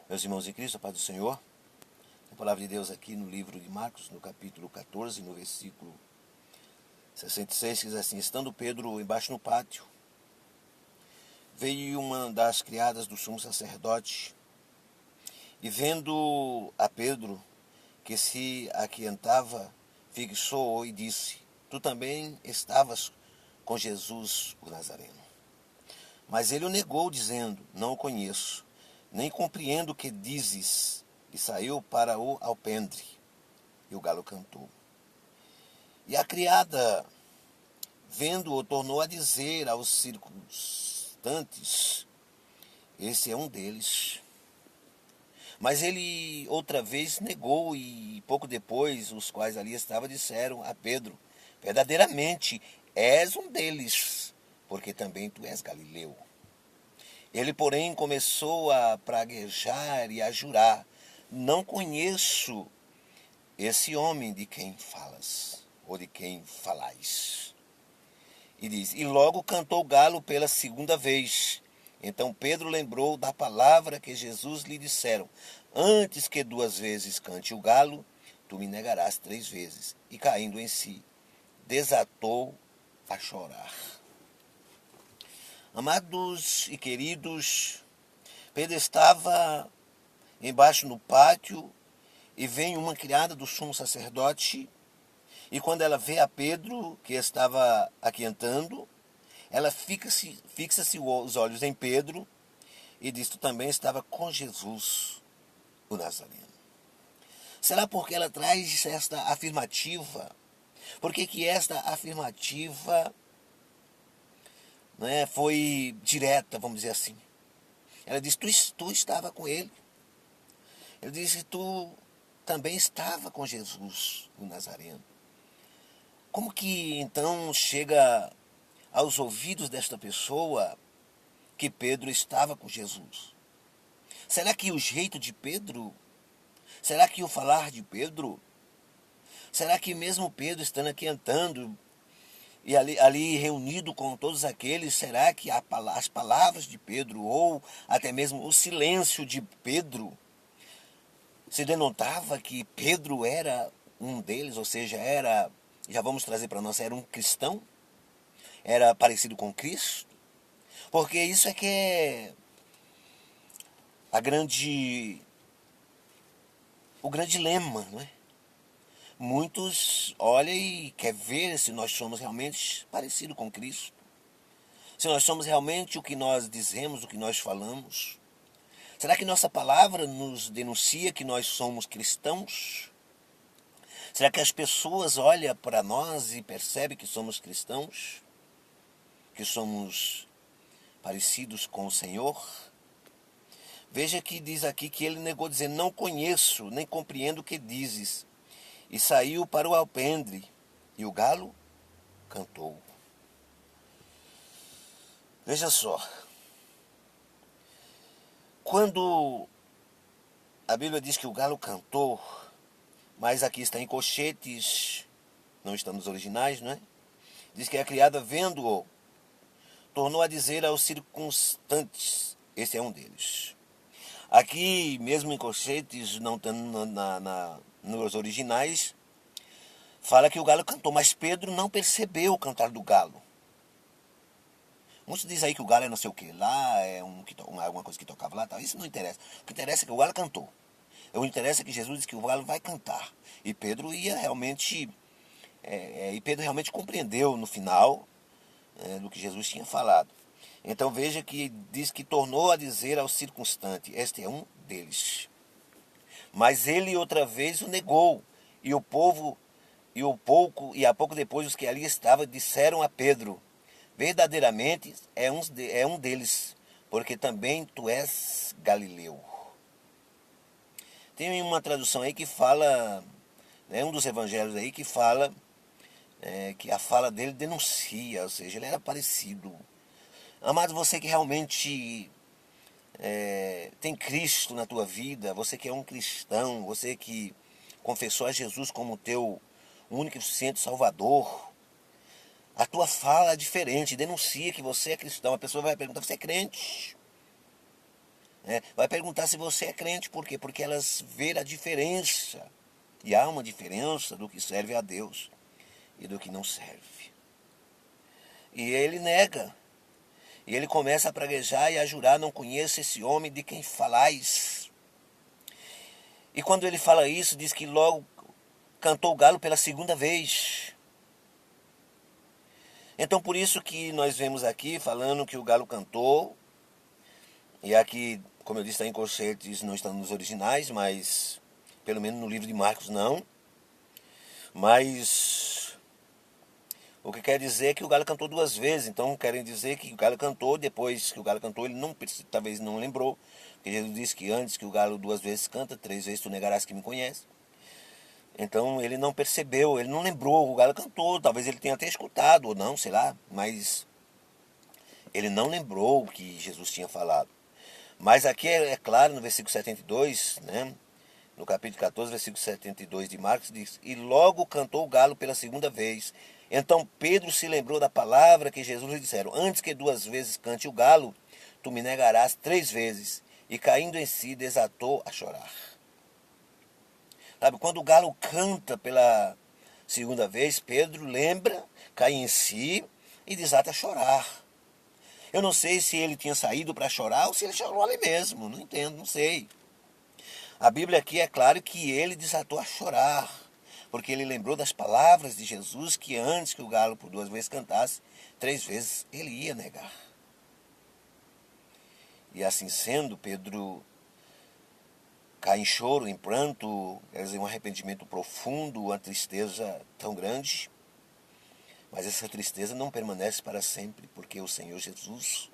Meus irmãos em Cristo, a paz do Senhor. A palavra de Deus aqui no livro de Marcos, no capítulo 14, no versículo 66, que diz assim: estando Pedro embaixo no pátio, veio uma das criadas do sumo sacerdote, e vendo a Pedro, que se aquietava, fixou-o e disse: tu também estavas com Jesus o Nazareno. Mas ele o negou, dizendo: não o conheço, nem compreendo o que dizes. E saiu para o alpendre, e o galo cantou. E a criada, vendo-o, tornou a dizer aos circunstantes: esse é um deles. Mas ele outra vez negou, e pouco depois os quais ali estavam disseram a Pedro: verdadeiramente és um deles, porque também tu és galileu. Ele, porém, começou a praguejar e a jurar: não conheço esse homem de quem falas, ou de quem falais. E diz: e logo cantou o galo pela segunda vez. Então Pedro lembrou da palavra que Jesus lhe disseram: antes que 2 vezes cante o galo, tu me negarás 3 vezes. E caindo em si, desatou a chorar. Amados e queridos, Pedro estava embaixo no pátio, e vem uma criada do sumo sacerdote, e quando ela vê a Pedro, que estava aquietando, ela fixa-se os olhos em Pedro e diz: tu também estava com Jesus, o Nazareno. Será porque ela traz esta afirmativa? Por que esta afirmativa, né, foi direta, vamos dizer assim? Ela diz: tu estava com ele. Ele disse: tu também estava com Jesus, o Nazareno. Como que então chega aos ouvidos desta pessoa que Pedro estava com Jesus? Será que o jeito de Pedro? Será que o falar de Pedro? Será que mesmo Pedro estando aqui andando e ali reunido com todos aqueles, será que as palavras de Pedro ou até mesmo o silêncio de Pedro se denotava que Pedro era um deles, ou seja, já vamos trazer para nós, era um cristão? Era parecido com Cristo? Porque isso é que é o grande lema, não é? Muitos olham e quer ver se nós somos realmente parecidos com Cristo. Se nós somos realmente o que nós dizemos, o que nós falamos. Será que nossa palavra nos denuncia que nós somos cristãos? Será que as pessoas olham para nós e percebem que somos cristãos? Que somos parecidos com o Senhor? Veja que diz aqui que ele negou, dizendo: não conheço, nem compreendo o que dizes. E saiu para o alpendre, e o galo cantou. Veja só, quando a Bíblia diz que o galo cantou, mas aqui está em colchetes, não está nos originais, não é? Diz que a criada, vendo-o, tornou a dizer aos circunstantes: esse é um deles. Aqui, mesmo em colchetes, não estando nos originais, fala que o galo cantou, mas Pedro não percebeu o cantar do galo. Muitos dizem aí que o galo é não sei o que lá, é alguma coisa que tocava lá, tal. Isso não interessa. O que interessa é que o galo cantou. O que interessa é que Jesus disse que o galo vai cantar. E Pedro realmente compreendeu no final do que Jesus tinha falado. Então veja que diz que tornou a dizer ao circunstante: este é um deles. Mas ele outra vez o negou, e o povo, e a pouco depois os que ali estavam disseram a Pedro: verdadeiramente é um deles, porque também tu és galileu. Tem uma tradução aí que fala, um dos evangelhos aí que fala, que a fala dele denuncia, ou seja, ele era parecido. Amado, você que realmente tem Cristo na tua vida, você que é um cristão, você que confessou a Jesus como teu único e suficiente Salvador, a tua fala é diferente, denuncia que você é cristão. A pessoa vai perguntar: você é crente? né? Vai perguntar se você é crente, por quê? Porque elas veem a diferença. E há uma diferença do que serve a Deus e do que não serve. E ele nega. E ele começa a praguejar e a jurar: não conheço esse homem de quem falais. E quando ele fala isso, diz que logo cantou o galo pela segunda vez. Então por isso que nós vemos aqui falando que o galo cantou. E aqui, como eu disse, está em Corchetes, não está nos originais, mas pelo menos no livro de Marcos não. Mas o que quer dizer é que o galo cantou duas vezes. Então querem dizer que o galo cantou, depois que o galo cantou, ele não, talvez não lembrou. Porque Jesus disse que antes que o galo duas vezes canta, três vezes tu negarás que me conhece. Então ele não percebeu, ele não lembrou, o galo cantou, talvez ele tenha até escutado ou não, sei lá, mas ele não lembrou o que Jesus tinha falado. Mas aqui é claro no versículo 72, né? No capítulo 14, versículo 72 de Marcos, diz: e logo cantou o galo pela segunda vez. Então Pedro se lembrou da palavra que Jesus lhe disseram: antes que duas vezes cante o galo, tu me negarás três vezes. E caindo em si, desatou a chorar. Sabe, quando o galo canta pela segunda vez, Pedro lembra, cai em si e desata a chorar. Eu não sei se ele tinha saído para chorar ou se ele chorou ali mesmo, não entendo, não sei. A Bíblia aqui é claro que ele desatou a chorar, porque ele lembrou das palavras de Jesus que antes que o galo por duas vezes cantasse, três vezes ele ia negar. E assim sendo, Pedro cai em choro, em pranto, quer dizer, um arrependimento profundo, uma tristeza tão grande. Mas essa tristeza não permanece para sempre, porque o Senhor Jesus,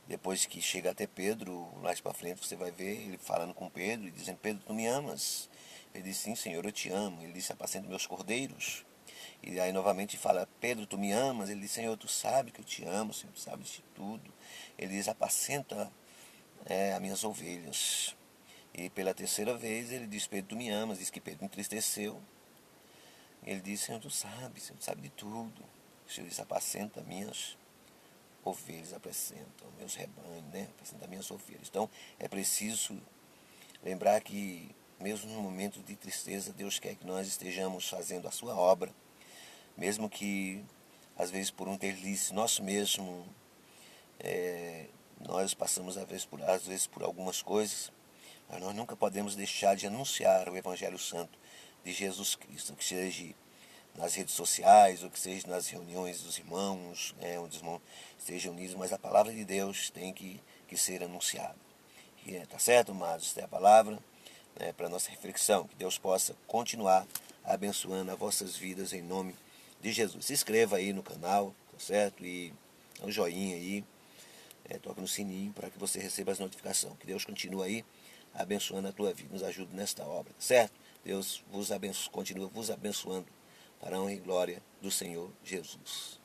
depois que chega até Pedro, mais para frente você vai ver ele falando com Pedro e dizendo: Pedro, tu me amas? Ele diz: sim, Senhor, eu te amo. Ele disse: apacenta meus cordeiros. E aí novamente fala: Pedro, tu me amas? Ele diz: Senhor, tu sabe que eu te amo, Senhor, tu sabes de tudo. Ele diz: apacenta as minhas ovelhas. E pela terceira vez ele diz: Pedro, tu me amas? Diz que Pedro entristeceu. Ele disse: Senhor, tu sabe de tudo. O Senhor disse: apacenta minhas ovelhas, apacenta meus rebanhos, né? Apacenta minhas ovelhas. Então é preciso lembrar que mesmo no momento de tristeza, Deus quer que nós estejamos fazendo a sua obra, mesmo que às vezes por um deslize nosso mesmo, nós passamos às vezes por algumas coisas, mas nós nunca podemos deixar de anunciar o Evangelho Santo de Jesus Cristo, que seja nas redes sociais, ou que seja nas reuniões dos irmãos, onde os irmãos estejam unidos, mas a palavra de Deus tem que ser anunciada. Tá certo, amados? Esta é a palavra para a nossa reflexão. Que Deus possa continuar abençoando as vossas vidas em nome de Jesus. Se inscreva aí no canal, tá certo? E dá um joinha aí, toque no sininho para que você receba as notificações. Que Deus continue aí abençoando a tua vida, nos ajude nesta obra, certo? Deus vos abençoe, continua vos abençoando para a honra e glória do Senhor Jesus.